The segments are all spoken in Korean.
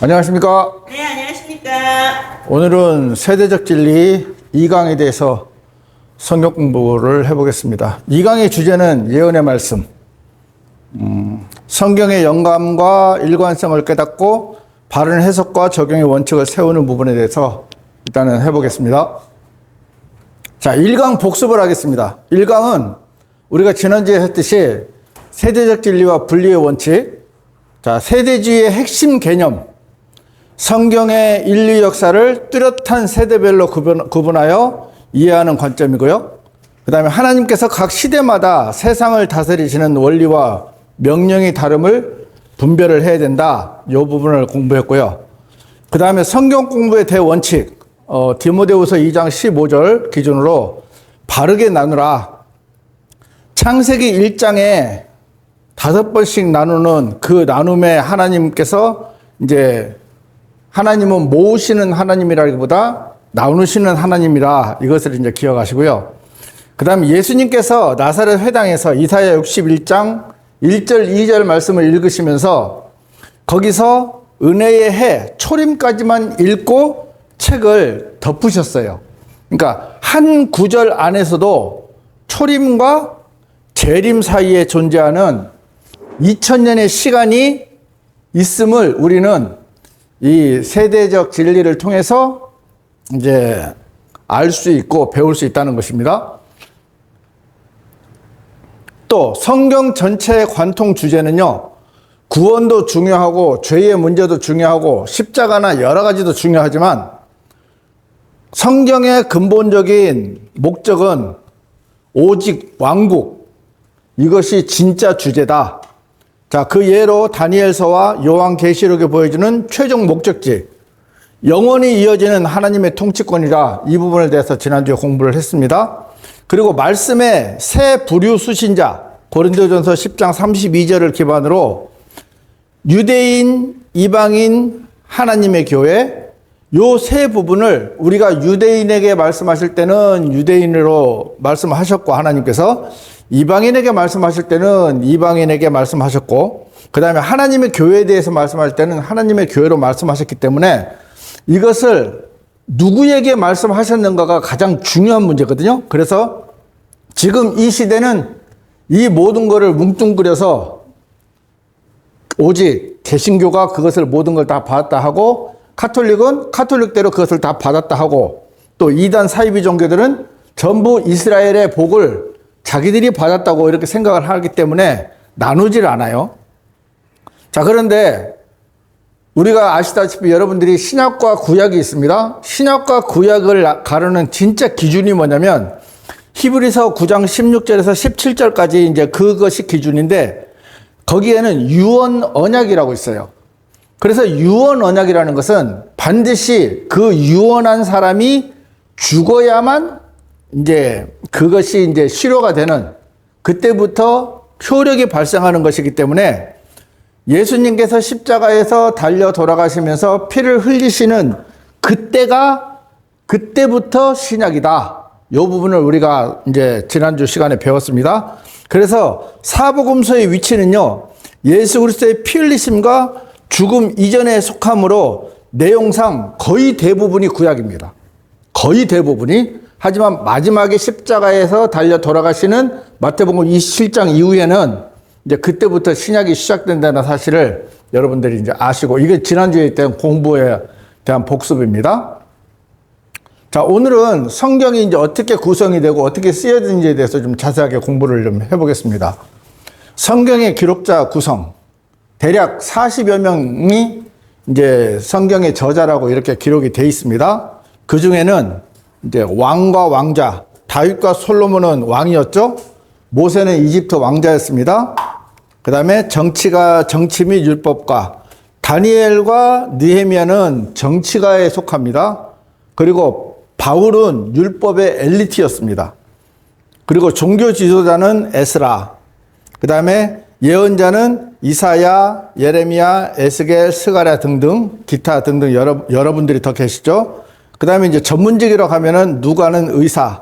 안녕하십니까? 네, 안녕하십니까? 오늘은 세대적 진리 2강에 대해서 성경 공부를 해보겠습니다. 2강의 주제는 예언의 말씀. 성경의 영감과 일관성을 깨닫고 바른 해석과 적용의 원칙을 세우는 부분에 대해서 일단은 해보겠습니다. 자, 1강 복습을 하겠습니다. 1강은 우리가 지난주에 했듯이 세대적 진리와 분리의 원칙, 자, 세대주의의 핵심 개념, 성경의 인류 역사를 뚜렷한 세대별로 구분하여 이해하는 관점이고요. 그 다음에 하나님께서 각 시대마다 세상을 다스리시는 원리와 명령의 다름을 분별을 해야 된다. 이 부분을 공부했고요. 그 다음에 성경 공부의 대원칙, 디모데후서 2장 15절 기준으로 바르게 나누라. 창세기 1장에 5번씩 나누는 그 나눔에 하나님께서 이제 하나님은 모으시는 하나님이라기보다 나누시는 하나님이라 이것을 이제 기억하시고요. 그 다음에 예수님께서 나사렛 회당에서 이사야 61장 1절 2절 말씀을 읽으시면서 거기서 은혜의 해 초림까지만 읽고 책을 덮으셨어요. 그러니까 한 구절 안에서도 초림과 재림 사이에 존재하는 2000년의 시간이 있음을 우리는 이 세대적 진리를 통해서 이제 알 수 있고 배울 수 있다는 것입니다. 또 성경 전체의 관통 주제는요, 구원도 중요하고 죄의 문제도 중요하고 십자가나 여러 가지도 중요하지만 성경의 근본적인 목적은 오직 왕국, 이것이 진짜 주제다. 자, 그 예로 다니엘서와 요한계시록에 보여주는 최종 목적지, 영원히 이어지는 하나님의 통치권이라 이 부분에 대해서 지난주에 공부를 했습니다. 그리고 말씀의 새 부류 수신자, 고린도전서 10장 32절을 기반으로 유대인, 이방인, 하나님의 교회, 요 세 부분을 우리가 유대인에게 말씀하실 때는 유대인으로 말씀하셨고 하나님께서 이방인에게 말씀하실 때는 이방인에게 말씀하셨고 그 다음에 하나님의 교회에 대해서 말씀할 때는 하나님의 교회로 말씀하셨기 때문에 이것을 누구에게 말씀하셨는가가 가장 중요한 문제거든요. 그래서 지금 이 시대는 이 모든 것을 뭉뚱그려서 오직 개신교가 그것을 모든 걸 다 받았다 하고 카톨릭은 카톨릭대로 그것을 다 받았다 하고 또 이단 사이비 종교들은 전부 이스라엘의 복을 자기들이 받았다고 이렇게 생각을 하기 때문에 나누질 않아요. 자, 그런데 우리가 아시다시피 여러분들이 신약과 구약이 있습니다. 신약과 구약을 가르는 진짜 기준이 뭐냐면 히브리서 9장 16절에서 17절까지 이제 그것이 기준인데 거기에는 유언 언약이라고 있어요. 그래서 유언 언약이라는 것은 반드시 그 유언한 사람이 죽어야만 이제 그것이 이제 실효가 되는 그때부터 효력이 발생하는 것이기 때문에 예수님께서 십자가에서 달려 돌아가시면서 피를 흘리시는 그때부터 신약이다. 이 부분을 우리가 이제 지난주 시간에 배웠습니다. 그래서 사복음서의 위치는요, 예수 그리스도의 피 흘리심과 죽음 이전에 속함으로 내용상 거의 대부분이 구약입니다. 거의 대부분이. 하지만 마지막에 십자가에서 달려 돌아가시는 마태복음 27장 이후에는 이제 그때부터 신약이 시작된다는 사실을 여러분들이 이제 아시고, 이게 지난주에 있던 공부에 대한 복습입니다. 자, 오늘은 성경이 이제 어떻게 구성이 되고 어떻게 쓰여진지에 대해서 좀 자세하게 공부를 좀 해보겠습니다. 성경의 기록자 구성. 대략 40여 명이 이제 성경의 저자라고 이렇게 기록이 돼 있습니다. 그 중에는 이제 왕과 왕자, 다윗과 솔로몬은 왕이었죠. 모세는 이집트 왕자였습니다. 그 다음에 정치 및 율법가, 다니엘과 느헤미야는 정치가에 속합니다. 그리고 바울은 율법의 엘리트였습니다. 그리고 종교 지도자는 에스라, 그 다음에 예언자는 이사야, 예레미야, 에스겔, 스가랴 등등, 기타 등등 여러분들이 더 계시죠. 그 다음에 이제 전문직이라고 하면은 누가는 의사,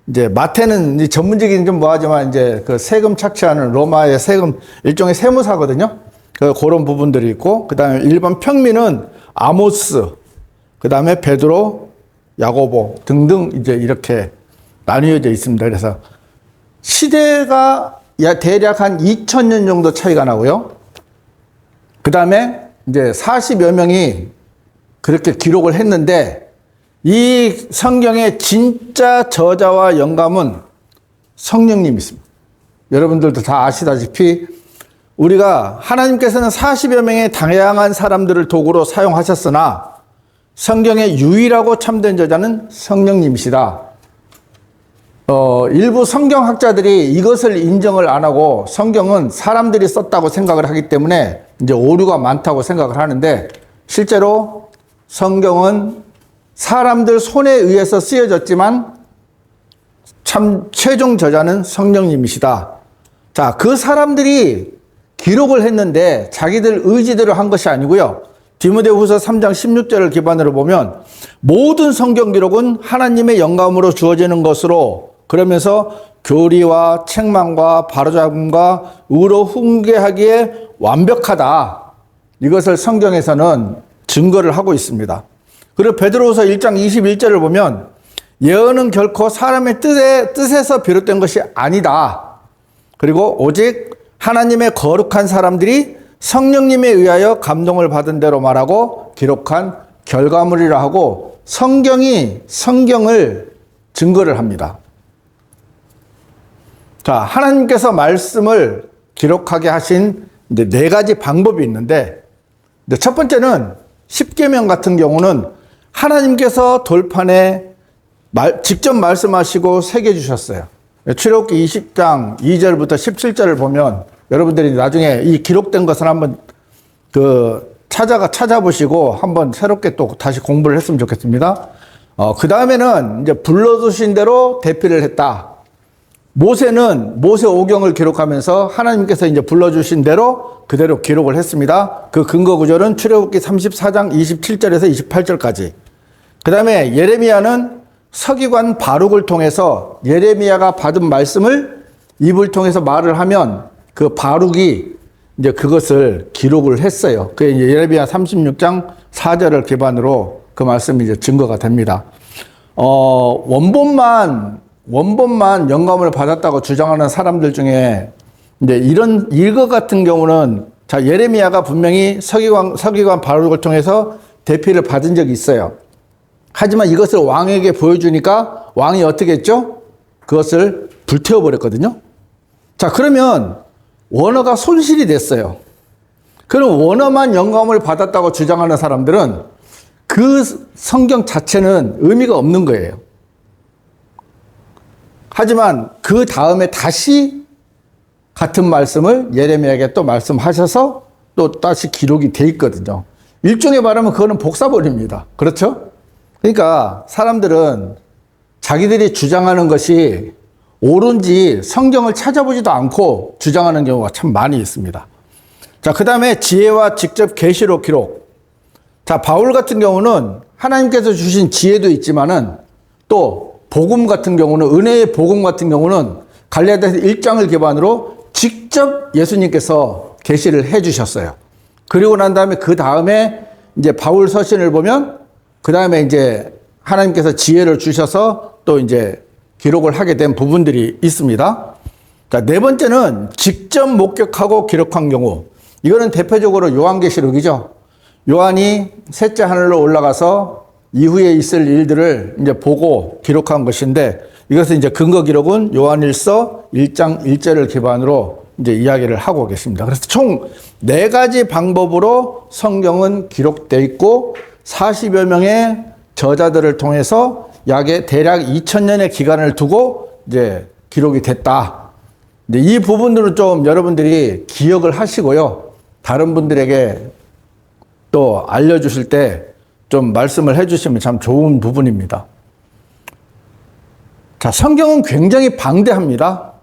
이제 마태는 전문직인 좀 뭐하지만 이제 그 세금 착취하는 로마의 세금 일종의 세무사거든요. 그런 부분들이 있고, 그 다음에 일반 평민은 아모스, 그 다음에 베드로, 야고보 등등 이제 이렇게 나뉘어져 있습니다. 그래서 시대가 대략 한 2000년 정도 차이가 나고요. 그 다음에 이제 40여 명이 그렇게 기록을 했는데, 이 성경의 진짜 저자와 영감은 성령님이 있습니다. 여러분들도 다 아시다시피 우리가 하나님께서는 40여 명의 다양한 사람들을 도구로 사용하셨으나 성경의 유일하고 참된 저자는 성령님이시다. 일부 성경학자들이 이것을 인정을 안 하고 성경은 사람들이 썼다고 생각을 하기 때문에 이제 오류가 많다고 생각을 하는데, 실제로 성경은 사람들 손에 의해서 쓰여졌지만 참 최종 저자는 성령님이시다. 자, 그 사람들이 기록을 했는데 자기들 의지대로 한 것이 아니고요. 디모데후서 3장 16절을 기반으로 보면 모든 성경 기록은 하나님의 영감으로 주어지는 것으로, 그러면서 교리와 책망과 바로잡음과 의로 훈계하기에 완벽하다. 이것을 성경에서는 증거를 하고 있습니다. 그리고 베드로후서 1장 21절을 보면 예언은 결코 사람의 뜻에서 비롯된 것이 아니다. 그리고 오직 하나님의 거룩한 사람들이 성령님에 의하여 감동을 받은 대로 말하고 기록한 결과물이라 하고, 성경이 성경을 증거를 합니다. 자, 하나님께서 말씀을 기록하게 하신 이제 4가지 방법이 있는데, 첫 번째는 십계명 같은 경우는 하나님께서 돌판에 직접 말씀하시고 새겨주셨어요. 출애굽기 20장 2절부터 17절을 보면 여러분들이 나중에 이 기록된 것을 한번 찾아보시고 한번 새롭게 또 다시 공부를 했으면 좋겠습니다. 그 다음에는 이제 불러두신 대로 대피를 했다. 모세는 모세 오경을 기록하면서 하나님께서 이제 불러주신 대로 그대로 기록을 했습니다. 그 근거 구절은 출애굽기 34장 27절에서 28절까지. 그 다음에 예레미야는 서기관 바룩을 통해서 예레미야가 받은 말씀을 입을 통해서 말을 하면 그 바룩이 이제 그것을 기록을 했어요. 그게 이제 예레미야 36장 4절을 기반으로 그 말씀이 이제 증거가 됩니다. 원본만 영감을 받았다고 주장하는 사람들 중에 이제 이거 같은 경우는, 자, 예레미야가 분명히 서기관 바룩을 통해서 대피를 받은 적이 있어요. 하지만 이것을 왕에게 보여주니까 왕이 어떻게 했죠? 그것을 불태워버렸거든요. 자, 그러면 원어가 손실이 됐어요. 그럼 원어만 영감을 받았다고 주장하는 사람들은 그 성경 자체는 의미가 없는 거예요. 하지만 그 다음에 다시 같은 말씀을 예레미야에게 또 말씀하셔서 또 다시 기록이 돼 있거든요. 일종의 말하면 그거는 복사본입니다. 그렇죠? 그러니까 사람들은 자기들이 주장하는 것이 옳은지 성경을 찾아보지도 않고 주장하는 경우가 참 많이 있습니다. 자, 그 다음에 지혜와 직접 계시록 기록. 자, 바울 같은 경우는 하나님께서 주신 지혜도 있지만은 또 복음 같은 경우는, 은혜의 복음 같은 경우는 갈라디아서 1장을 기반으로 직접 예수님께서 계시를 해 주셨어요. 그리고 난 다음에 그 다음에 이제 바울 서신을 보면 그 다음에 이제 하나님께서 지혜를 주셔서 또 이제 기록을 하게 된 부분들이 있습니다. 자, 4번째는 직접 목격하고 기록한 경우. 이거는 대표적으로 요한계시록이죠. 요한이 셋째 하늘로 올라가서 이후에 있을 일들을 이제 보고 기록한 것인데, 이것은 이제 근거 기록은 요한일서 1장 1절을 기반으로 이제 이야기를 하고 계십니다. 그래서 총 4가지 방법으로 성경은 기록되어 있고 40여 명의 저자들을 통해서 대략 2000년의 기간을 두고 이제 기록이 됐다. 이제 이 부분들은 좀 여러분들이 기억을 하시고요. 다른 분들에게 또 알려주실 때 좀 말씀을 해주시면 참 좋은 부분입니다. 자, 성경은 굉장히 방대합니다.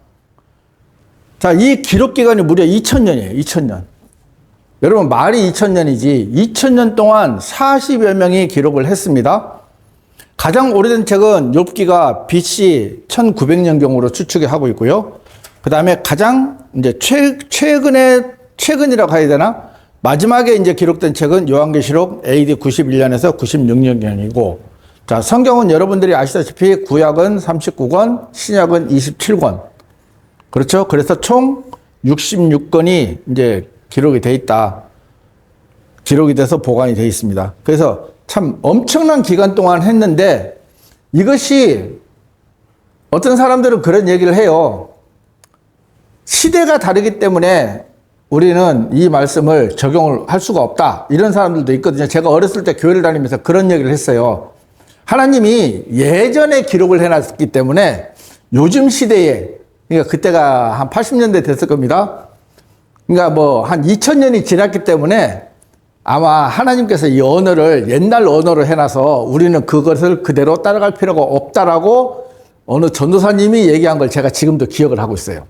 자, 이 기록 기간이 무려 2000년이에요. 2000년. 여러분, 말이 2000년이지 2000년 동안 40여 명이 기록을 했습니다. 가장 오래된 책은 욥기가 BC 1900년경으로 추측이 하고 있고요. 그 다음에 가장 이제 최근에 최근이라고 해야 되나? 마지막에 이제 기록된 책은 요한계시록 AD 91년에서 96년경이고, 자, 성경은 여러분들이 아시다시피 구약은 39권, 신약은 27권. 그렇죠? 그래서 총 66권이 이제 기록이 돼 있다. 기록이 돼서 보관이 돼 있습니다. 그래서 참 엄청난 기간 동안 했는데, 이것이 어떤 사람들은 그런 얘기를 해요. 시대가 다르기 때문에 우리는 이 말씀을 적용을 할 수가 없다. 이런 사람들도 있거든요. 제가 어렸을 때 교회를 다니면서 그런 얘기를 했어요. 하나님이 예전에 기록을 해놨기 때문에 요즘 시대에, 그러니까 그때가 한 80년대 됐을 겁니다. 그러니까 뭐 한 2000년이 지났기 때문에 아마 하나님께서 이 언어를 옛날 언어로 해놔서 우리는 그것을 그대로 따라갈 필요가 없다라고 어느 전도사님이 얘기한 걸 제가 지금도 기억을 하고 있어요.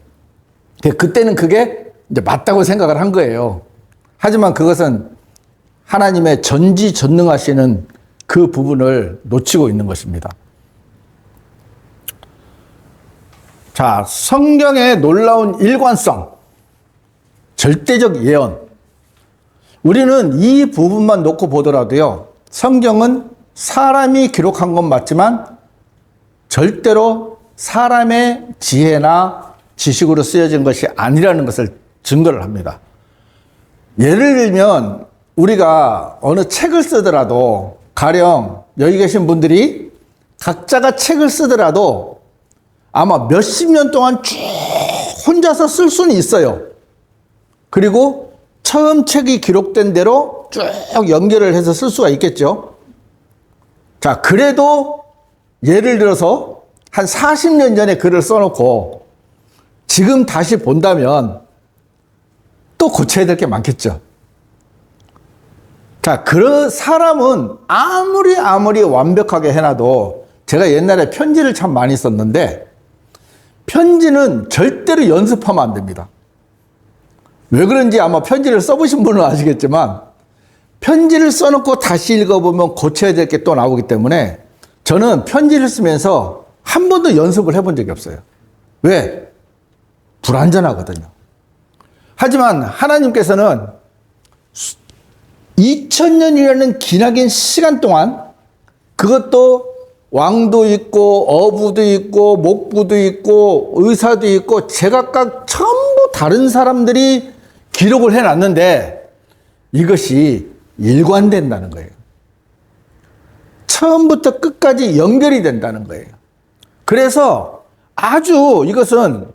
그때는 그게 이제 맞다고 생각을 한 거예요. 하지만 그것은 하나님의 전지전능하시는 그 부분을 놓치고 있는 것입니다. 자, 성경의 놀라운 일관성, 절대적 예언. 우리는 이 부분만 놓고 보더라도요, 성경은 사람이 기록한 건 맞지만 절대로 사람의 지혜나 지식으로 쓰여진 것이 아니라는 것을 증거를 합니다. 예를 들면 우리가 어느 책을 쓰더라도, 가령 여기 계신 분들이 각자가 책을 쓰더라도 아마 몇십 년 동안 쭉 혼자서 쓸 수는 있어요. 그리고 처음 책이 기록된 대로 쭉 연결을 해서 쓸 수가 있겠죠. 자, 그래도 예를 들어서 한 40년 전에 글을 써놓고 지금 다시 본다면 또 고쳐야 될 게 많겠죠. 자, 그 사람은 아무리 완벽하게 해놔도, 제가 옛날에 편지를 참 많이 썼는데 편지는 절대로 연습하면 안 됩니다. 왜 그런지 아마 편지를 써보신 분은 아시겠지만 편지를 써놓고 다시 읽어보면 고쳐야 될 게 또 나오기 때문에 저는 편지를 쓰면서 한 번도 연습을 해본 적이 없어요. 왜? 불완전하거든요. 하지만 하나님께서는 2000년이라는 기나긴 시간 동안, 그것도 왕도 있고 어부도 있고 목부도 있고 의사도 있고 제각각 전부 다른 사람들이 기록을 해놨는데 이것이 일관된다는 거예요. 처음부터 끝까지 연결이 된다는 거예요. 그래서 아주 이것은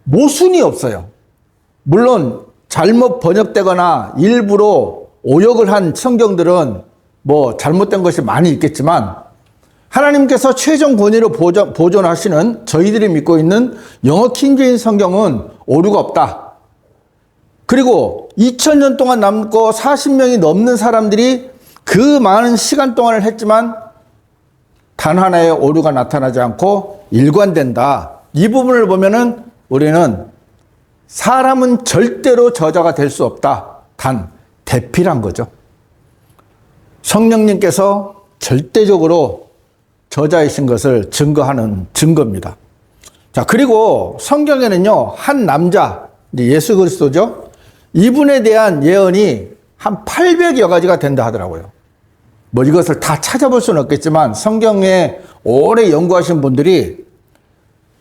모순이 없어요. 물론 잘못 번역되거나 일부러 오역을 한 성경들은 뭐 잘못된 것이 많이 있겠지만, 하나님께서 최종 권위로 보존하시는 저희들이 믿고 있는 영어 킹제임스 성경은 오류가 없다. 그리고 2000년 동안 남고 40명이 넘는 사람들이 그 많은 시간 동안을 했지만 단 하나의 오류가 나타나지 않고 일관된다. 이 부분을 보면은 우리는 사람은 절대로 저자가 될 수 없다. 단 대필한 거죠. 성령님께서 절대적으로 저자이신 것을 증거하는 증거입니다. 자, 그리고 성경에는요, 한 남자, 예수 그리스도죠. 이분에 대한 예언이 한 800여 가지가 된다 하더라고요. 뭐 이것을 다 찾아볼 수는 없겠지만 성경에 오래 연구하신 분들이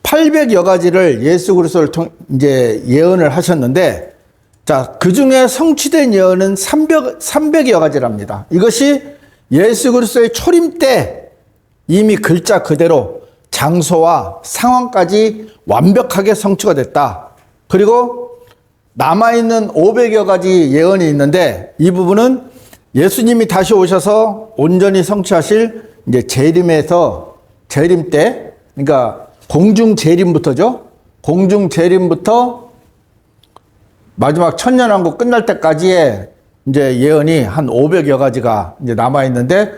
800여 가지를 예수 그리스도를 이제 예언을 하셨는데, 자, 그 중에 성취된 예언은 300여 가지랍니다. 이것이 예수 그리스도의 초림 때 이미 글자 그대로 장소와 상황까지 완벽하게 성취가 됐다. 그리고 남아있는 500여 가지 예언이 있는데 이 부분은 예수님이 다시 오셔서 온전히 성취하실 이제 재림 때, 그러니까 공중 재림부터죠. 공중 재림부터 마지막 천년왕국 끝날 때까지의 이제 예언이 한 500여 가지가 이제 남아 있는데,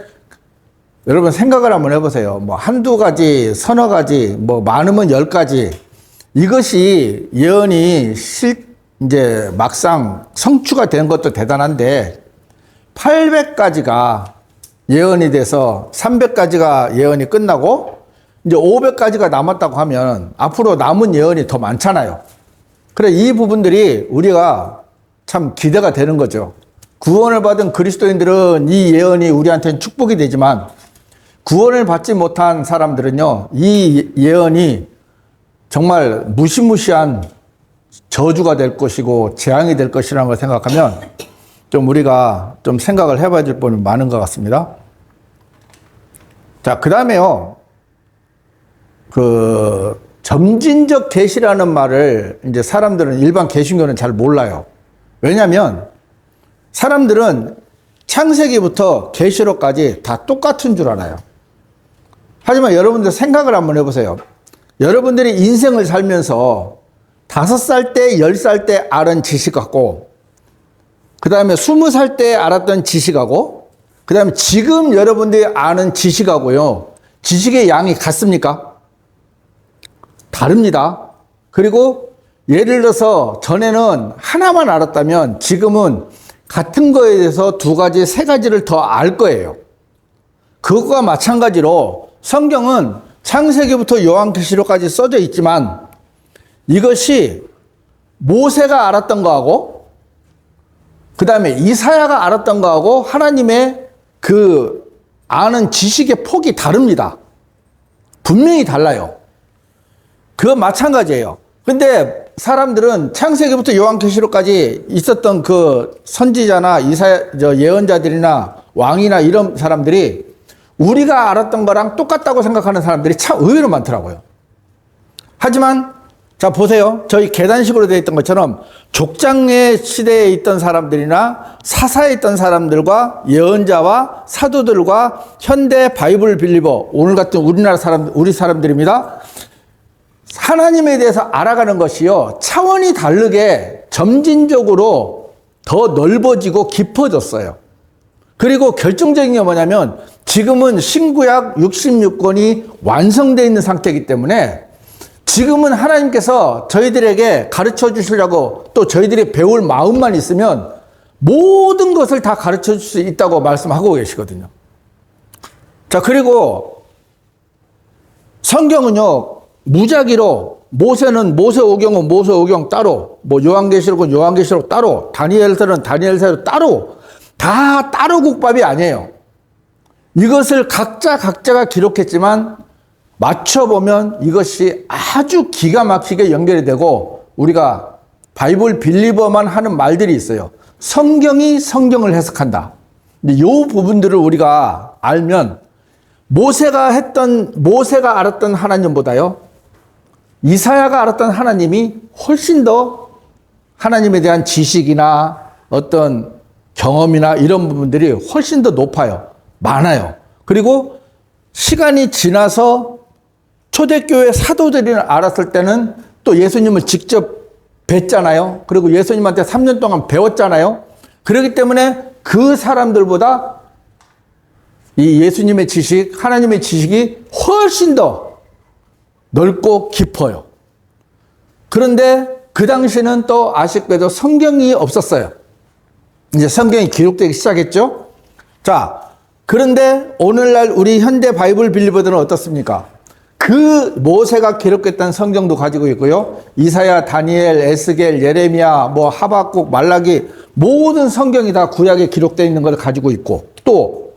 여러분 생각을 한번 해보세요. 뭐 한두 가지, 서너 가지, 뭐 많으면 10가지. 이것이 예언이 이제 막상 성취가 된 것도 대단한데 800가지가 예언이 돼서 300가지가 예언이 끝나고 이제 500가지가 남았다고 하면 앞으로 남은 예언이 더 많잖아요. 그래, 이 부분들이 우리가 참 기대가 되는 거죠. 구원을 받은 그리스도인들은 이 예언이 우리한테는 축복이 되지만 구원을 받지 못한 사람들은요, 이 예언이 정말 무시무시한 저주가 될 것이고 재앙이 될 것이라는 걸 생각하면 좀 우리가 좀 생각을 해봐야 될 부분이 많은 것 같습니다. 자, 그 다음에요, 점진적 계시라는 말을 이제 사람들은 일반 개신교는 잘 몰라요. 왜냐하면 사람들은 창세기부터 계시록까지 다 똑같은 줄 알아요. 하지만 여러분들 생각을 한번 해보세요. 여러분들이 인생을 살면서 5살 때, 10살 때 알은 지식하고, 그 다음에 20살 때 알았던 지식하고, 그 다음에 지금 여러분들이 아는 지식하고요, 지식의 양이 같습니까? 다릅니다. 그리고 예를 들어서 전에는 하나만 알았다면 지금은 같은 거에 대해서 2가지, 3가지를 더 알 거예요. 그것과 마찬가지로 성경은 창세기부터 요한계시록까지 써져 있지만 이것이 모세가 알았던 거하고 그 다음에 이사야가 알았던 거하고 하나님의 그 아는 지식의 폭이 다릅니다. 분명히 달라요. 그거 마찬가지예요. 근데 사람들은 창세기부터 요한계시록까지 있었던 그 선지자나 예언자들이나 왕이나 이런 사람들이 우리가 알았던 거랑 똑같다고 생각하는 사람들이 참 의외로 많더라고요. 하지만 자 보세요. 저희 계단식으로 되어 있던 것처럼 족장의 시대에 있던 사람들이나 사사에 있던 사람들과 예언자와 사도들과 현대 바이블 빌리버, 오늘 같은 우리 사람들입니다. 하나님에 대해서 알아가는 것이요, 차원이 다르게 점진적으로 더 넓어지고 깊어졌어요. 그리고 결정적인 게 뭐냐면 지금은 신구약 66권이 완성되어 있는 상태이기 때문에 지금은 하나님께서 저희들에게 가르쳐 주시려고 또 저희들이 배울 마음만 있으면 모든 것을 다 가르쳐 줄 수 있다고 말씀하고 계시거든요. 자, 그리고 성경은요, 무작위로 모세는 모세오경은 모세오경 따로, 뭐 요한계시록은 요한계시록 따로, 다니엘서는 다니엘서 따로, 다 따로 국밥이 아니에요. 이것을 각자가 기록했지만 맞춰보면 이것이 아주 기가 막히게 연결이 되고 우리가 바이블 빌리버만 하는 말들이 있어요. 성경이 성경을 해석한다. 근데 이 부분들을 우리가 알면 모세가 알았던 하나님보다요, 이사야가 알았던 하나님이 훨씬 더 하나님에 대한 지식이나 어떤 경험이나 이런 부분들이 훨씬 더 높아요. 많아요. 그리고 시간이 지나서 초대교회 사도들이 알았을 때는 또 예수님을 직접 뵀잖아요. 그리고 예수님한테 3년 동안 배웠잖아요. 그렇기 때문에 그 사람들보다 이 예수님의 지식, 하나님의 지식이 훨씬 더 넓고 깊어요. 그런데 그 당시에는 또 아쉽게도 성경이 없었어요. 이제 성경이 기록되기 시작했죠. 자, 그런데 오늘날 우리 현대 바이블 빌리버들은 어떻습니까? 그 모세가 기록했던 성경도 가지고 있고요. 이사야, 다니엘, 에스겔, 예레미야, 뭐 하박국, 말라기 모든 성경이 다 구약에 기록되어 있는 걸 가지고 있고, 또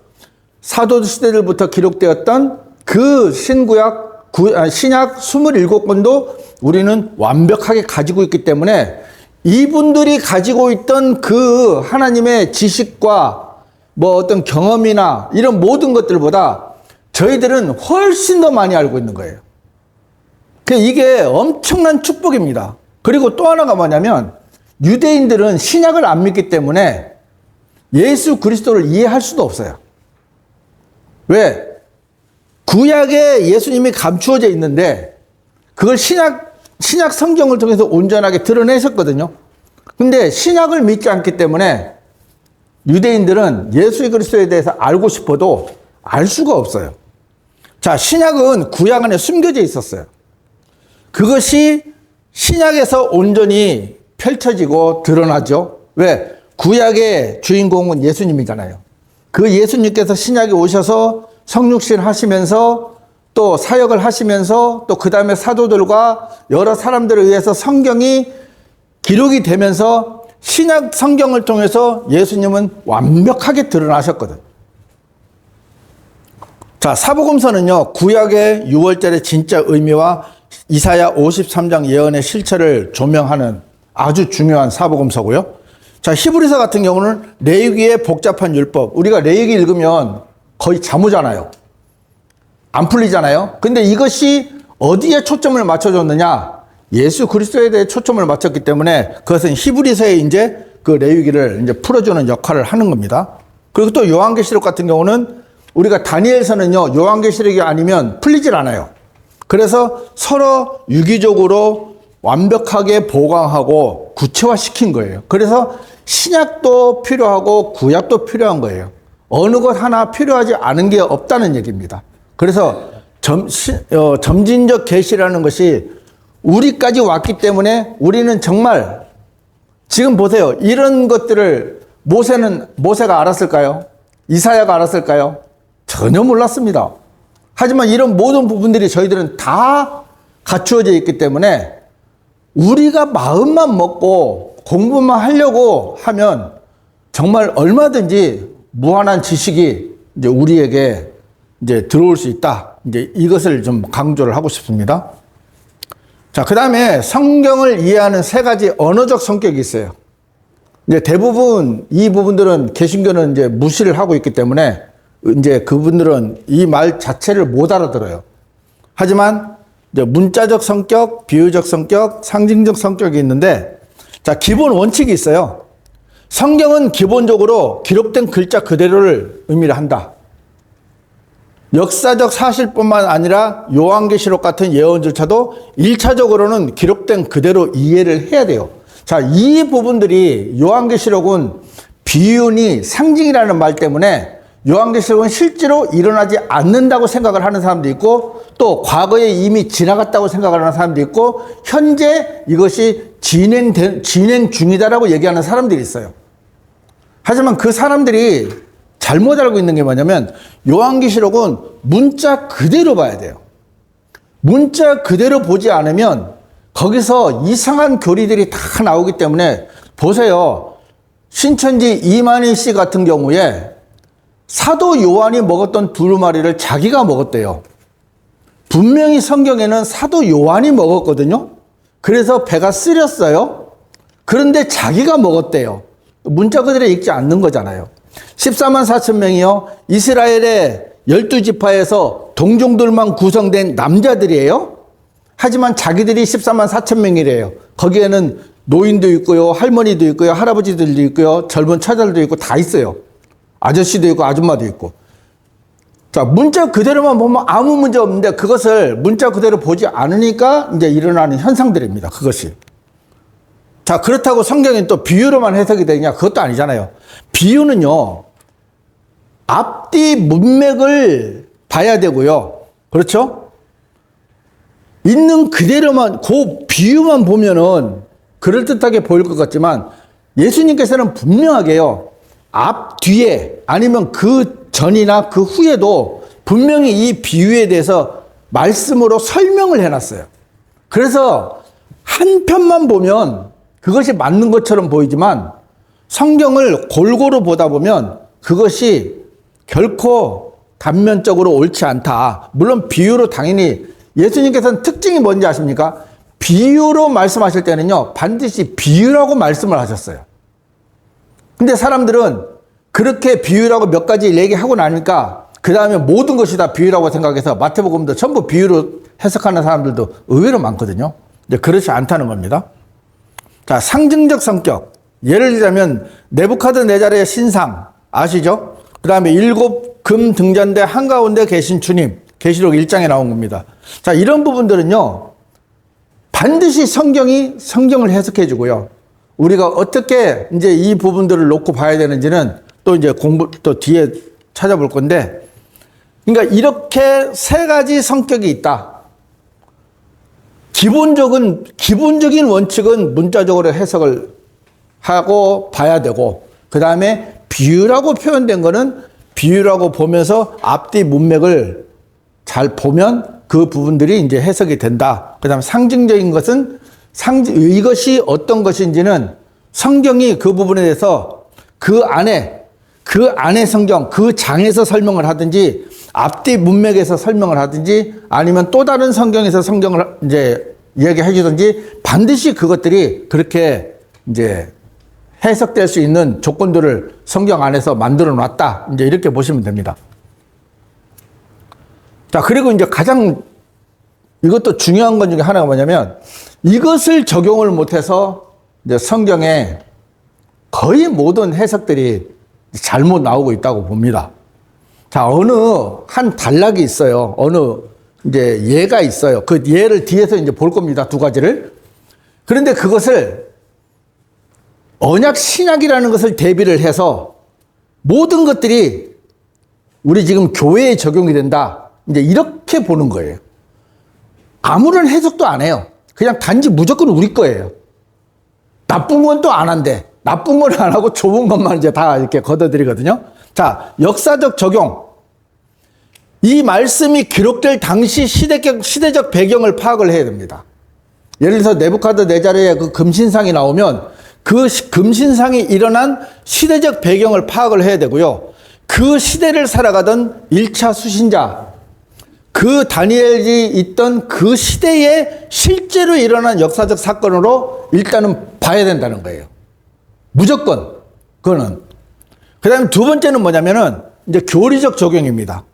사도 시대들부터 기록되었던 그 신약 27권도 우리는 완벽하게 가지고 있기 때문에 이분들이 가지고 있던 그 하나님의 지식과 뭐 어떤 경험이나 이런 모든 것들보다 저희들은 훨씬 더 많이 알고 있는 거예요. 이게 엄청난 축복입니다. 그리고 또 하나가 뭐냐면 유대인들은 신약을 안 믿기 때문에 예수 그리스도를 이해할 수도 없어요. 왜? 구약에 예수님이 감추어져 있는데 그걸 신약 성경을 통해서 온전하게 드러내셨거든요. 근데 신약을 믿지 않기 때문에 유대인들은 예수 그리스도에 대해서 알고 싶어도 알 수가 없어요. 자, 신약은 구약 안에 숨겨져 있었어요. 그것이 신약에서 온전히 펼쳐지고 드러나죠. 왜? 구약의 주인공은 예수님이잖아요. 그 예수님께서 신약에 오셔서 성육신 하시면서 또 사역을 하시면서 또 그 다음에 사도들과 여러 사람들에 의해서 성경이 기록이 되면서 신약 성경을 통해서 예수님은 완벽하게 드러나셨거든. 자, 사복음서는요, 구약의 6월절의 진짜 의미와 이사야 53장 예언의 실체를 조명하는 아주 중요한 사복음서고요. 자, 히브리서 같은 경우는 레위기의 복잡한 율법. 우리가 레위기 읽으면 거의 잠오잖아요. 안 풀리잖아요. 근데 이것이 어디에 초점을 맞춰줬느냐? 예수 그리스도에 대해 초점을 맞췄기 때문에 그것은 히브리서에 이제 그 레위기를 이제 풀어주는 역할을 하는 겁니다. 그리고 또 요한계시록 같은 경우는 우리가 다니엘서는요, 요한계시록이 아니면 풀리질 않아요. 그래서 서로 유기적으로 완벽하게 보강하고 구체화시킨 거예요. 그래서 신약도 필요하고 구약도 필요한 거예요. 어느 것 하나 필요하지 않은 게 없다는 얘기입니다. 그래서 점진적 계시라는 것이 우리까지 왔기 때문에 우리는 정말 지금 보세요. 이런 것들을 모세가 알았을까요? 이사야가 알았을까요? 전혀 몰랐습니다. 하지만 이런 모든 부분들이 저희들은 다 갖추어져 있기 때문에 우리가 마음만 먹고 공부만 하려고 하면 정말 얼마든지 무한한 지식이 이제 우리에게 이제 들어올 수 있다. 이제 이것을 좀 강조를 하고 싶습니다. 자, 그 다음에 성경을 이해하는 세 가지 언어적 성격이 있어요. 이제 대부분 이 부분들은 개신교는 이제 무시를 하고 있기 때문에 이제 그분들은 이 말 자체를 못 알아들어요. 하지만 이제 문자적 성격, 비유적 성격, 상징적 성격이 있는데, 자, 기본 원칙이 있어요. 성경은 기본적으로 기록된 글자 그대로를 의미를 한다. 역사적 사실뿐만 아니라 요한계시록 같은 예언조차도 1차적으로는 기록된 그대로 이해를 해야 돼요. 자, 이 부분들이 요한계시록은 비유니 상징이라는 말 때문에 요한계시록은 실제로 일어나지 않는다고 생각을 하는 사람도 있고, 또 과거에 이미 지나갔다고 생각을 하는 사람도 있고, 현재 이것이 진행 중이다라고 얘기하는 사람들이 있어요. 하지만 그 사람들이 잘못 알고 있는 게 뭐냐면 요한계시록은 문자 그대로 봐야 돼요. 문자 그대로 보지 않으면 거기서 이상한 교리들이 다 나오기 때문에, 보세요. 신천지 이만희 씨 같은 경우에 사도 요한이 먹었던 두루마리를 자기가 먹었대요. 분명히 성경에는 사도 요한이 먹었거든요. 그래서 배가 쓰렸어요. 그런데 자기가 먹었대요. 문자 그대로 읽지 않는 거잖아요. 14만 4천 명이요. 이스라엘의 12지파에서 동족들만 구성된 남자들이에요. 하지만 자기들이 14만 4천 명이래요. 거기에는 노인도 있고요, 할머니도 있고요, 할아버지들도 있고요, 젊은 처자들도 있고 다 있어요. 아저씨도 있고 아줌마도 있고. 자, 문자 그대로만 보면 아무 문제 없는데 그것을 문자 그대로 보지 않으니까 이제 일어나는 현상들입니다. 그것이. 자, 그렇다고 성경이 또 비유로만 해석이 되냐? 그것도 아니잖아요. 비유는요, 앞뒤 문맥을 봐야 되고요. 그렇죠? 있는 그대로만, 그 비유만 보면은 그럴듯하게 보일 것 같지만 예수님께서는 분명하게요, 앞, 뒤에 아니면 그 전이나 그 후에도 분명히 이 비유에 대해서 말씀으로 설명을 해놨어요. 그래서 한 편만 보면 그것이 맞는 것처럼 보이지만 성경을 골고루 보다 보면 그것이 결코 단면적으로 옳지 않다. 물론 비유로 당연히 예수님께서는 특징이 뭔지 아십니까? 비유로 말씀하실 때는요, 반드시 비유라고 말씀을 하셨어요. 근데 사람들은 그렇게 비유라고 몇 가지 얘기하고 나니까 그 다음에 모든 것이 다 비유라고 생각해서 마태복음도 전부 비유로 해석하는 사람들도 의외로 많거든요. 근데 그렇지 않다는 겁니다. 자, 상징적 성격. 예를 들자면 네부카드네자르의 신상 아시죠? 그 다음에 7금 등잔대 한가운데 계신 주님, 계시록 1장에 나온 겁니다. 자, 이런 부분들은요, 반드시 성경을 해석해 주고요. 우리가 어떻게 이제 이 부분들을 놓고 봐야 되는지는 또 이제 또 뒤에 찾아볼 건데, 그러니까 이렇게 세 가지 성격이 있다. 기본적인 원칙은 문자적으로 해석을 하고 봐야 되고, 그 다음에 비유라고 표현된 거는 비유라고 보면서 앞뒤 문맥을 잘 보면 그 부분들이 이제 해석이 된다. 그 다음에 상징적인 것은 이것이 어떤 것인지는 성경이 그 부분에 대해서 그 안에 성경, 그 장에서 설명을 하든지 앞뒤 문맥에서 설명을 하든지 아니면 또 다른 성경에서 성경을 이제 이야기해 주든지 반드시 그것들이 그렇게 이제 해석될 수 있는 조건들을 성경 안에서 만들어 놨다. 이제 이렇게 보시면 됩니다. 자, 그리고 이제 가장 이것도 중요한 것 중에 하나가 뭐냐면 이것을 적용을 못해서 이제 성경에 거의 모든 해석들이 잘못 나오고 있다고 봅니다. 자, 어느 한 단락이 있어요. 어느 이제 예가 있어요. 그 예를 뒤에서 이제 볼 겁니다. 두 가지를. 그런데 그것을 언약 신약이라는 것을 대비를 해서 모든 것들이 우리 지금 교회에 적용이 된다. 이제 이렇게 보는 거예요. 아무런 해석도 안 해요. 그냥 단지 무조건 우리 거예요. 나쁜 건 또 안 한대. 나쁜 건 안 하고 좋은 것만 이제 다 이렇게 걷어들이거든요. 자, 역사적 적용. 이 말씀이 기록될 당시 시대적 배경을 파악을 해야 됩니다. 예를 들어서 네부카드네자르의 그 금신상이 나오면 그 금신상이 일어난 시대적 배경을 파악을 해야 되고요. 그 시대를 살아가던 1차 수신자, 그 다니엘이 있던 그 시대에 실제로 일어난 역사적 사건으로 일단은 봐야 된다는 거예요. 무조건. 그거는. 그 다음에 두 번째는 뭐냐면은 이제 교리적 적용입니다.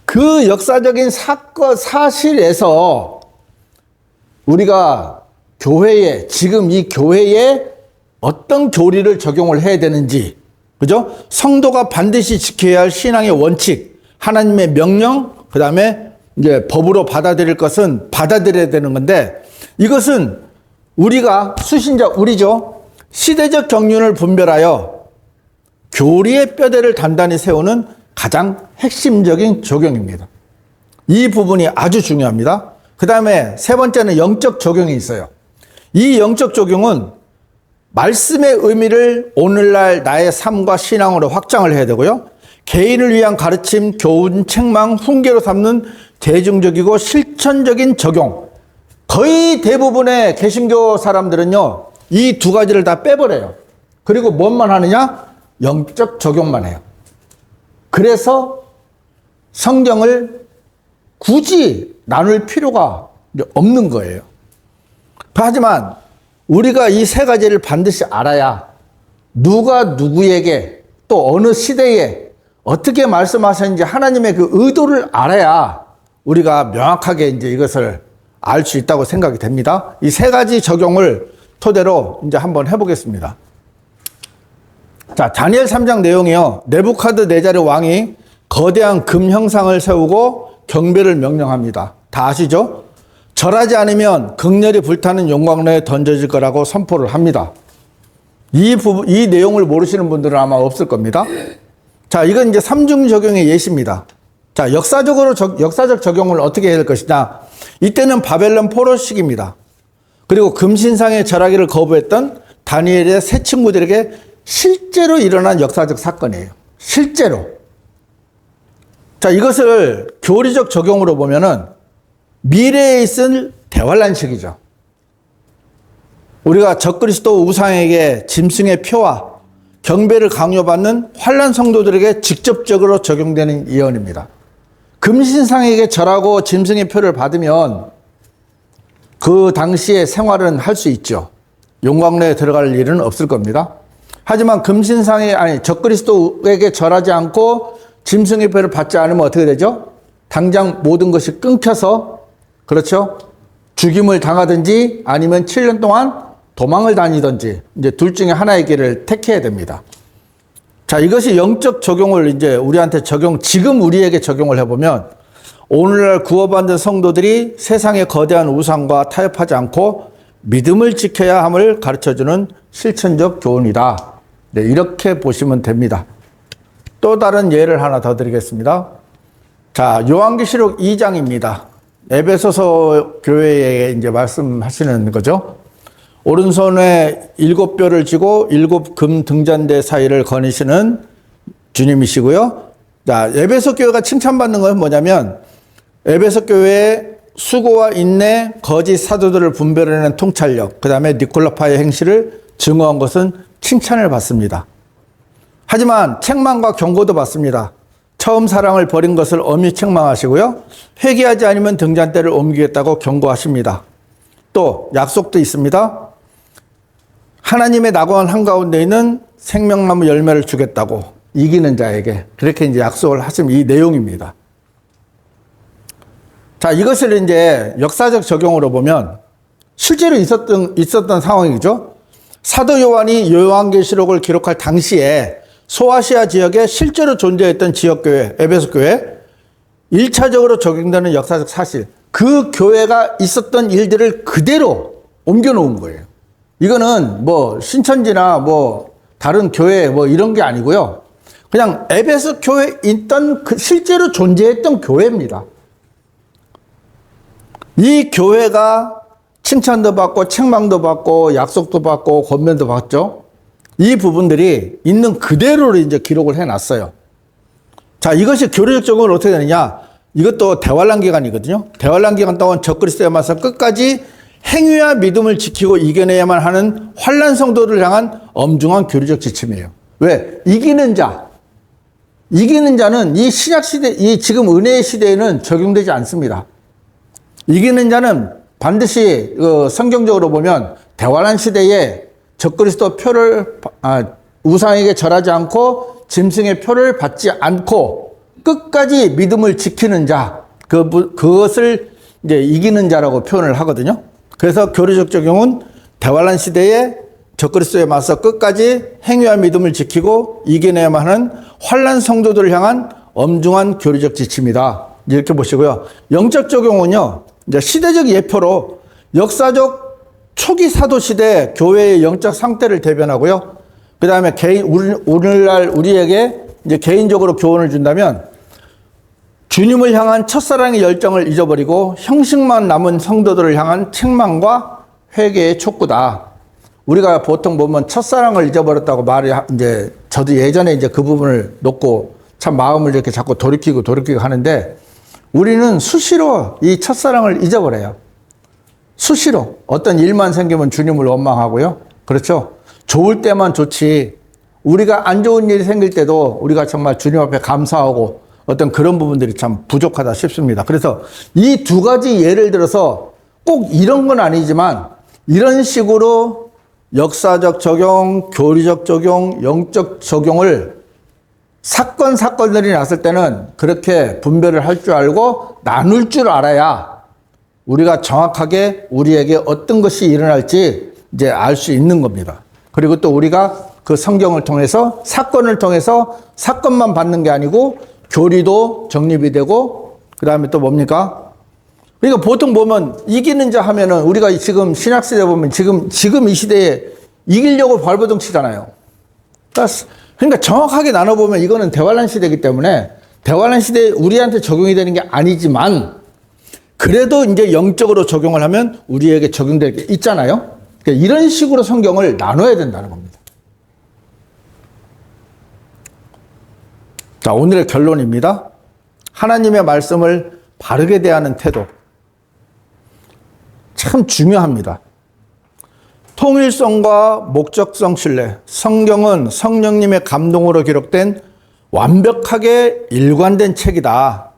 그 역사적인 사실에서 우리가 교회에, 지금 이 교회에 어떤 교리를 적용을 해야 되는지, 그죠? 성도가 반드시 지켜야 할 신앙의 원칙, 하나님의 명령, 그 다음에 이제 법으로 받아들일 것은 받아들여야 되는 건데, 이것은 우리가 수신자, 우리죠. 시대적 경륜을 분별하여 교리의 뼈대를 단단히 세우는 가장 핵심적인 적용입니다. 이 부분이 아주 중요합니다. 그 다음에 세 번째는 영적 적용이 있어요. 이 영적 적용은 말씀의 의미를 오늘날 나의 삶과 신앙으로 확장을 해야 되고요. 개인을 위한 가르침, 교훈, 책망, 훈계로 삼는 대중적이고 실천적인 적용. 거의 대부분의 개신교 사람들은요, 이 두 가지를 다 빼버려요. 그리고 뭔만 하느냐? 영적 적용만 해요. 그래서 성경을 굳이 나눌 필요가 없는 거예요. 하지만 우리가 이 세 가지를 반드시 알아야 누가 누구에게 또 어느 시대에 어떻게 말씀하셨는지 하나님의 그 의도를 알아야 우리가 명확하게 이제 이것을 알 수 있다고 생각이 됩니다. 이 세 가지 적용을 토대로 이제 한번 해보겠습니다. 자, 다니엘 3장 내용이요. 네부카드네자르 왕이 거대한 금 형상을 세우고 경배를 명령합니다. 다 아시죠? 절하지 않으면 극렬히 불타는 용광로에 던져질 거라고 선포를 합니다. 이 내용을 모르시는 분들은 아마 없을 겁니다. 자, 이건 이제 삼중 적용의 예시입니다. 자, 역사적 적용을 어떻게 해야 될 것이냐. 이때는 바벨론 포로 시기입니다. 그리고 금신상에 절하기를 거부했던 다니엘의 세 친구들에게 실제로 일어난 역사적 사건이에요. 실제로. 자, 이것을 교리적 적용으로 보면은 미래에 있을 대환란식이죠. 우리가 적그리스도 우상에게 짐승의 표와 경배를 강요받는 환란 성도들에게 직접적으로 적용되는 예언입니다. 금신상에게 절하고 짐승의 표를 받으면 그 당시의 생활은 할 수 있죠. 용광로에 들어갈 일은 없을 겁니다. 하지만 적그리스도에게 절하지 않고 짐승의 표를 받지 않으면 어떻게 되죠? 당장 모든 것이 끊겨서, 그렇죠? 죽임을 당하든지 아니면 7년 동안 도망을 다니든지 이제 둘 중에 하나의 길을 택해야 됩니다. 자, 이것이 영적 적용을 이제 우리한테 지금 우리에게 적용을 해보면 오늘날 구원받은 성도들이 세상의 거대한 우상과 타협하지 않고 믿음을 지켜야 함을 가르쳐주는 실천적 교훈이다. 네, 이렇게 보시면 됩니다. 또 다른 예를 하나 더 드리겠습니다. 자, 요한계시록 2장입니다. 에베소서 교회에 이제 말씀하시는 거죠. 오른손에 7뼈를 쥐고 7금 등잔대 사이를 거니시는 주님이시고요. 자, 에베소 교회가 칭찬받는 건 뭐냐면 에베소 교회의 수고와 인내, 거짓 사도들을 분별해내는 통찰력, 그 다음에 니콜라파의 행실을 증오한 것은 칭찬을 받습니다. 하지만 책망과 경고도 받습니다. 처음 사랑을 버린 것을 엄히 책망하시고요. 회개하지 않으면 등잔대를 옮기겠다고 경고하십니다. 또 약속도 있습니다. 하나님의 낙원 한가운데 있는 생명나무 열매를 주겠다고 이기는 자에게 그렇게 이제 약속을 하신 이 내용입니다. 자, 이것을 이제 역사적 적용으로 보면 실제로 있었던 상황이죠. 사도 요한이 요한계시록을 기록할 당시에 소아시아 지역에 실제로 존재했던 지역교회, 에베소 교회, 1차적으로 적용되는 역사적 사실, 그 교회가 있었던 일들을 그대로 옮겨놓은 거예요. 이거는 뭐 신천지나 뭐 다른 교회 뭐 이런 게 아니고요. 그냥 에베소 교회에 있던 실제로 존재했던 교회입니다. 이 교회가 칭찬도 받고 책망도 받고 약속도 받고 권면도 받죠. 이 부분들이 있는 그대로 이제 기록을 해놨어요. 자, 이것이 교리적 적용은 어떻게 되느냐? 이것도 대환란 기간이거든요. 대환란 기간 동안 적그리스도에만서 끝까지 행위와 믿음을 지키고 이겨내야만 하는 환난 성도를 향한 엄중한 교리적 지침이에요. 왜? 이기는 자는 이 신약 시대, 이 지금 은혜의 시대에는 적용되지 않습니다. 이기는 자는 반드시 성경적으로 보면 대환란 시대에 적그리스도 표를 우상에게 절하지 않고 짐승의 표를 받지 않고 끝까지 믿음을 지키는 자, 그것을 이제 이기는 자라고 표현을 하거든요. 그래서 교리적 적용은 대환란 시대에 적그리스도에 맞서 끝까지 행위와 믿음을 지키고 이겨내야만 하는 환난 성도들을 향한 엄중한 교리적 지침이다. 이렇게 보시고요. 영적 적용은요, 이제 시대적 예표로 역사적 초기 사도 시대 교회의 영적 상태를 대변하고요. 그 다음에 오늘날 우리에게 이제 개인적으로 교훈을 준다면 주님을 향한 첫사랑의 열정을 잊어버리고 형식만 남은 성도들을 향한 책망과 회개의 촉구다. 우리가 보통 보면 첫사랑을 잊어버렸다고 이제 저도 예전에 이제 그 부분을 놓고 참 마음을 이렇게 자꾸 돌이키고 하는데 우리는 수시로 이 첫사랑을 잊어버려요. 수시로 어떤 일만 생기면 주님을 원망하고요. 그렇죠? 좋을 때만 좋지. 우리가 안 좋은 일이 생길 때도 우리가 정말 주님 앞에 감사하고 어떤 그런 부분들이 참 부족하다 싶습니다. 그래서 이 두 가지 예를 들어서 꼭 이런 건 아니지만 이런 식으로 역사적 적용, 교리적 적용, 영적 적용을 사건들이 났을 때는 그렇게 분별을 할 줄 알고 나눌 줄 알아야 우리가 정확하게 우리에게 어떤 것이 일어날지 이제 알 수 있는 겁니다. 그리고 또 우리가 그 성경을 통해서 사건을 통해서 사건만 받는 게 아니고 교리도 정립이 되고 그 다음에 또 뭡니까? 그러니까 보통 보면 이기는 자 하면은 우리가 지금 신약시대 보면 지금 이 시대에 이기려고 발버둥 치잖아요. 그러니까 정확하게 나눠보면 이거는 대환란 시대이기 때문에 대환란 시대에 우리한테 적용이 되는 게 아니지만 그래도 이제 영적으로 적용을 하면 우리에게 적용될 게 있잖아요. 그러니까 이런 식으로 성경을 나눠야 된다는 겁니다. 자, 오늘의 결론입니다. 하나님의 말씀을 바르게 대하는 태도. 참 중요합니다. 통일성과 목적성 신뢰. 성경은 성령님의 감동으로 기록된 완벽하게 일관된 책이다.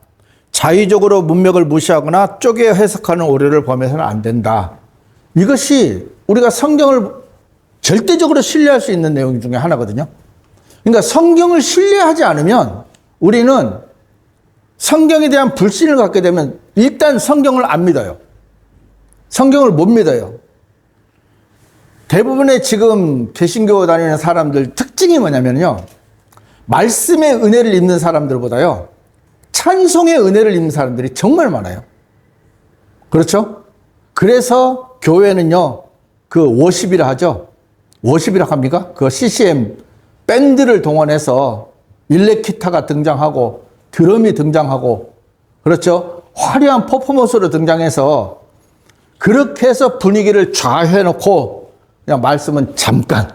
자의적으로 문맥을 무시하거나 쪼개 해석하는 오류를 범해서는 안 된다. 이것이 우리가 성경을 절대적으로 신뢰할 수 있는 내용 중에 하나거든요. 그러니까 성경을 신뢰하지 않으면 우리는 성경에 대한 불신을 갖게 되면 일단 성경을 안 믿어요. 성경을 못 믿어요. 대부분의 지금 개신교 다니는 사람들 특징이 뭐냐면요. 말씀의 은혜를 입는 사람들보다요. 찬송의 은혜를 입는 사람들이 정말 많아요. 그렇죠? 그래서 교회는요. 그 워십이라 하죠. 워십이라 합니까? 그 CCM 밴드를 동원해서 일렉기타가 등장하고 드럼이 등장하고 그렇죠? 화려한 퍼포먼스로 등장해서 그렇게 해서 분위기를 좌우해놓고 그냥 말씀은 잠깐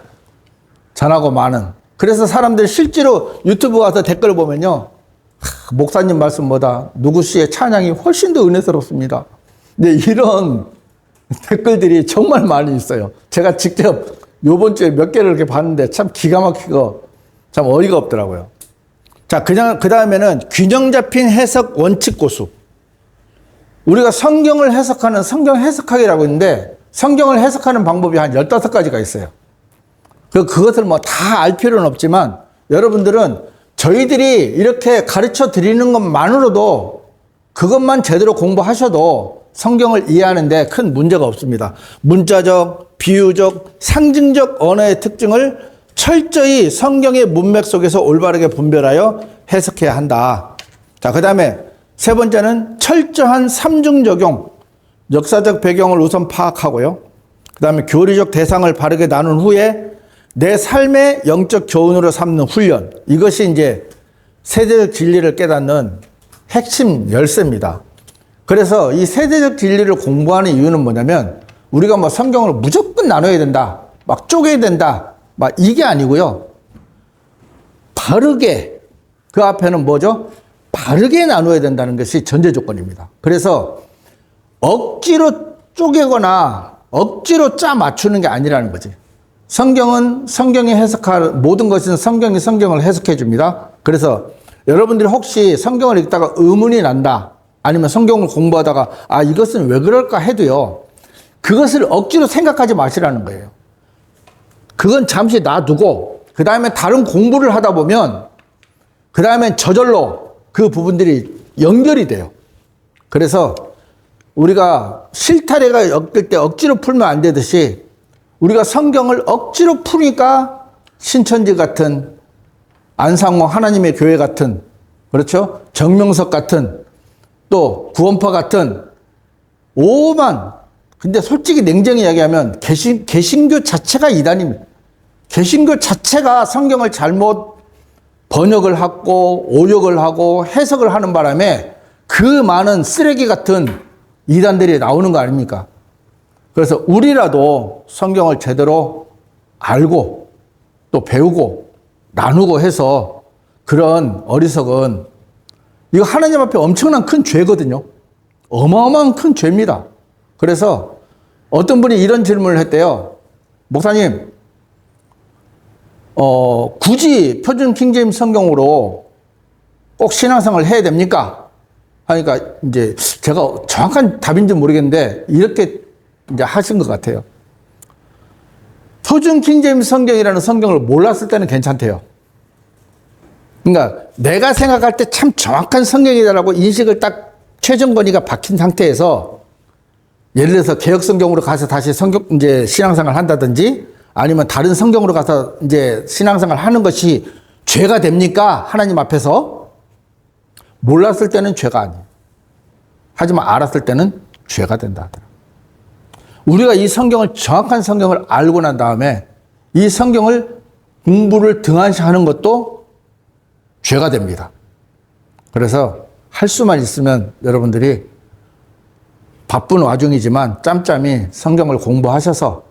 전하고 마는. 그래서 사람들이 실제로 유튜브 가서 댓글 보면요. 목사님 말씀보다 누구 씨의 찬양이 훨씬 더 은혜스럽습니다. 근데 이런 댓글들이 정말 많이 있어요. 제가 직접 요번 주에 몇 개를 이렇게 봤는데 참 기가 막히고 참 어이가 없더라고요. 자, 그 다음에는 균형 잡힌 해석 원칙 고수. 우리가 성경을 해석하는 성경 해석학이라고 있는데 성경을 해석하는 방법이 한 15가지가 있어요. 그것을 뭐 다 알 필요는 없지만 여러분들은 저희들이 이렇게 가르쳐 드리는 것만으로도 그것만 제대로 공부하셔도 성경을 이해하는데 큰 문제가 없습니다. 문자적, 비유적, 상징적 언어의 특징을 철저히 성경의 문맥 속에서 올바르게 분별하여 해석해야 한다. 자, 그 다음에 세 번째는 철저한 삼중 적용, 역사적 배경을 우선 파악하고요. 그 다음에 교리적 대상을 바르게 나눈 후에 내 삶의 영적 교훈으로 삼는 훈련. 이것이 이제 세대적 진리를 깨닫는 핵심 열쇠입니다. 그래서 이 세대적 진리를 공부하는 이유는 뭐냐면 우리가 뭐 성경을 무조건 나눠야 된다, 막 쪼개야 된다, 막 이게 아니고요. 바르게, 그 앞에는 뭐죠? 바르게 나눠야 된다는 것이 전제 조건입니다. 그래서 억지로 쪼개거나 억지로 짜 맞추는 게 아니라는 거지. 성경은 성경이 해석할 모든 것은 성경이 성경을 해석해 줍니다. 그래서 여러분들이 혹시 성경을 읽다가 의문이 난다, 아니면 성경을 공부하다가 아 이것은 왜 그럴까 해도요, 그것을 억지로 생각하지 마시라는 거예요. 그건 잠시 놔두고 그 다음에 다른 공부를 하다 보면 그 다음엔 저절로 그 부분들이 연결이 돼요. 그래서 우리가 실타래가 엮일 때 억지로 풀면 안 되듯이 우리가 성경을 억지로 푸니까 신천지 같은, 안상호 하나님의 교회 같은, 그렇죠? 정명석 같은, 또 구원파 같은 오만, 근데 솔직히 냉정히 이야기하면 개신교 자체가 이단입니다. 개신교 자체가 성경을 잘못 번역을 하고 오역을 하고 해석을 하는 바람에 그 많은 쓰레기 같은 이단들이 나오는 거 아닙니까? 그래서 우리라도 성경을 제대로 알고 또 배우고 나누고 해서 그런 어리석은, 이거 하나님 앞에 엄청난 큰 죄거든요. 어마어마한 큰 죄입니다. 그래서 어떤 분이 이런 질문을 했대요. 목사님, 굳이 표준 킹제임스 성경으로 꼭 신앙생활을 해야 됩니까? 하니까 이제 제가 정확한 답인지 모르겠는데 이렇게 이제 하신 것 같아요. 표준 킹제임스 성경이라는 성경을 몰랐을 때는 괜찮대요. 그러니까 내가 생각할 때 참 정확한 성경이다라고 인식을 딱 최정건이가 박힌 상태에서 예를 들어서 개혁 성경으로 가서 다시 이제 신앙생활 한다든지 아니면 다른 성경으로 가서 이제 신앙생활 하는 것이 죄가 됩니까? 하나님 앞에서 몰랐을 때는 죄가 아니에요. 하지만 알았을 때는 죄가 된다 하더라고요. 우리가 이 성경을, 정확한 성경을 알고 난 다음에 이 성경을 공부를 등한시하는 것도 죄가 됩니다. 그래서 할 수만 있으면 여러분들이 바쁜 와중이지만 짬짬이 성경을 공부하셔서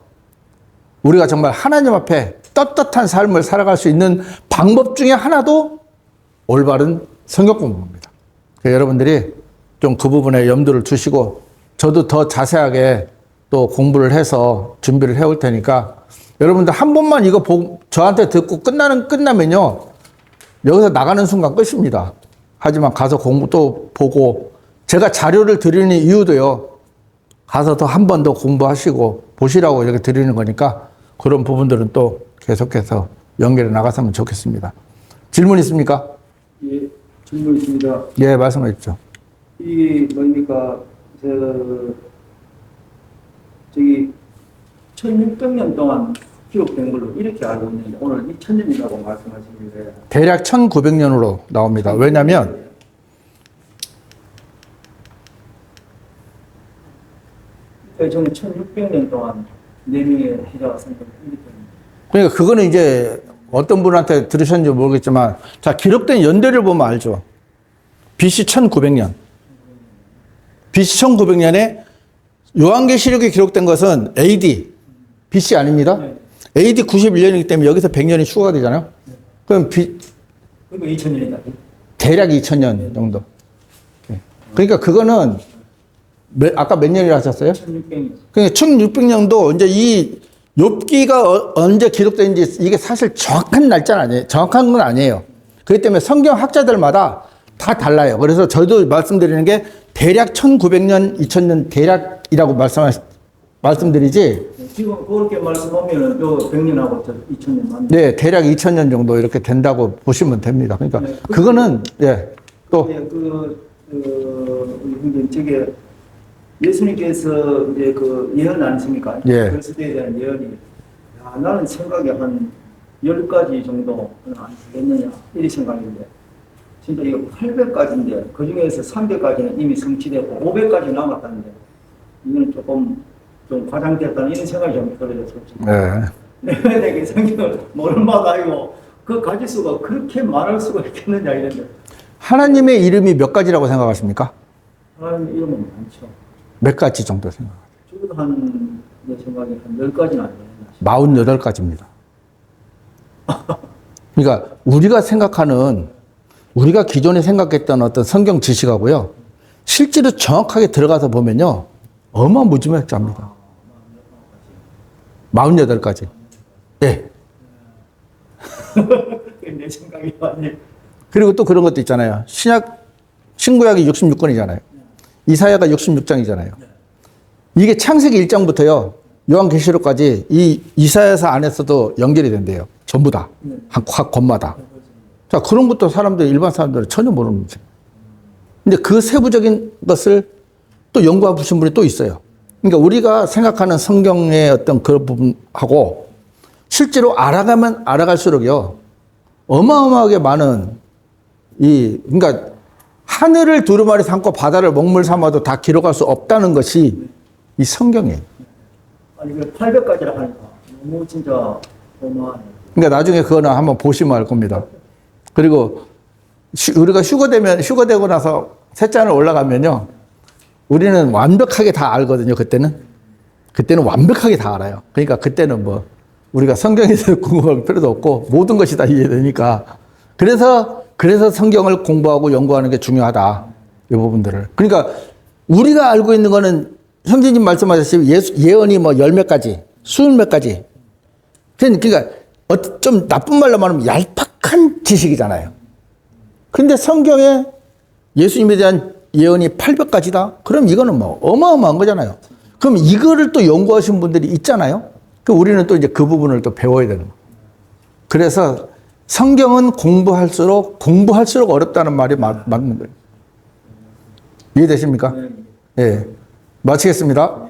우리가 정말 하나님 앞에 떳떳한 삶을 살아갈 수 있는 방법 중에 하나도 올바른 성경 공부입니다. 여러분들이 좀 그 부분에 염두를 두시고 저도 더 자세하게 또 공부를 해서 준비를 해올 테니까 여러분들 한 번만 이거 저한테 듣고 끝나면요 여기서 나가는 순간 끝입니다. 하지만 가서 공부 또 보고, 제가 자료를 드리는 이유도요, 가서 더 한 번 더 공부하시고 보시라고 이렇게 드리는 거니까 그런 부분들은 또 계속해서 연결해 나갔으면 좋겠습니다. 질문 있습니까? 예, 질문 있습니다. 예, 말씀해 주십시오. 이게 뭡니까? 저기 1600년 동안 기록된 걸로 이렇게 알고 있는데 오늘 2000년이라고 말씀하시는데 대략 1900년으로 나옵니다. 왜냐하면 저는 1600년 동안 4명의 해자가 생겼기 때문에, 그러니까 그거는 이제 어떤 분한테 들으셨는지 모르겠지만, 자, 기록된 연대를 보면 알죠. BC 1900년. BC 1900년에 요한계시록이 기록된 것은 AD, BC 아닙니다. 네. AD 91년이기 때문에 여기서 100년이 추가가 되잖아요. 그럼 그러니까 2000년이다. 대략 2000년 정도. 그러니까 그거는 아까 몇 년이라 하셨어요? 1600년. 그러니까 1600년도 이제 이 욥기가 언제 기록된지 이게 사실 정확한 날짜는 아니에요. 정확한 건 아니에요. 그렇기 때문에 성경 학자들마다 다 달라요. 그래서 저도 말씀드리는 게 대략 1900년, 2000년 대략이라고 말씀드리지. 지금 그렇게 말씀하면은 요 100년하고 2000년 맞네. 네, 대략 2000년 정도 이렇게 된다고 보시면 됩니다. 그러니까 네, 그거는 예, 또 예, 우리 형님 저게 예수님께서 이제 그 예언 아니십니까? 예. 그 시대에 대한 예언이 야, 나는 생각에 한 10가지 정도는 안 되겠느냐 이런 생각인데 진짜 이거 800가지인데 그 중에서 300가지는 이미 성취되고 500가지 남았다는데 이거는 조금 좀 과장됐다는 이런 생각이 좀 들어요. 예. 내게 성경을 모른마다 아니고 그 가지수가 그렇게 많을 수가 있겠느냐 이런데 하나님의 이름이 몇 가지라고 생각하십니까? 하나님 이름은 많죠. 몇 가지 정도 생각하세요? 적어도 내 생각에 한 10가지는 안 되나. 48가지입니다. 그러니까 우리가 기존에 생각했던 어떤 성경 지식하고요. 실제로 정확하게 들어가서 보면요. 어마무지막합니다. 48가지. 예. 내 생각이 많이. 그리고 또 그런 것도 있잖아요. 신구약이 66권이잖아요. 이사야가 66장이잖아요. 이게 창세기 1장부터요. 요한계시록까지 이 이사야서 안에서도 연결이 된대요. 전부 다. 각 권마다. 자, 그런 것도 일반 사람들은 전혀 모르는 거죠. 근데 그 세부적인 것을 또 연구해 보신 분이 또 있어요. 그러니까 우리가 생각하는 성경의 어떤 그런 부분하고 실제로 알아가면 알아갈수록요. 어마어마하게 많은 그러니까 하늘을 두루마리 삼고 바다를 먹물 삼아도 다 기록할 수 없다는 것이 이 성경이에요. 아니, 800가지라 하니까 너무 진짜 어마하네. 그러니까 나중에 그거는 한번 보시면 알 겁니다. 그리고 우리가 휴거되고 나서 세 잔을 올라가면요. 우리는 완벽하게 다 알거든요, 그때는. 그때는 완벽하게 다 알아요. 그러니까 그때는 우리가 성경에 대해서 궁금할 필요도 없고 모든 것이 다 이해되니까. 그래서 성경을 공부하고 연구하는 게 중요하다. 이 부분들을. 그러니까 우리가 알고 있는 거는 형제님 말씀하셨듯이 예언이 열 몇 가지, 스물 몇 가지. 그러니까 좀 나쁜 말로 말하면 얄팍한 지식이잖아요. 근데 성경에 예수님에 대한 예언이 800가지다? 그럼 이거는 어마어마한 거잖아요. 그럼 이거를 또 연구하신 분들이 있잖아요. 그럼 우리는 또 이제 그 부분을 또 배워야 되는 거예요. 그래서 성경은 공부할수록 어렵다는 말이 맞는 거예요. 이해되십니까? 네. 예. 마치겠습니다.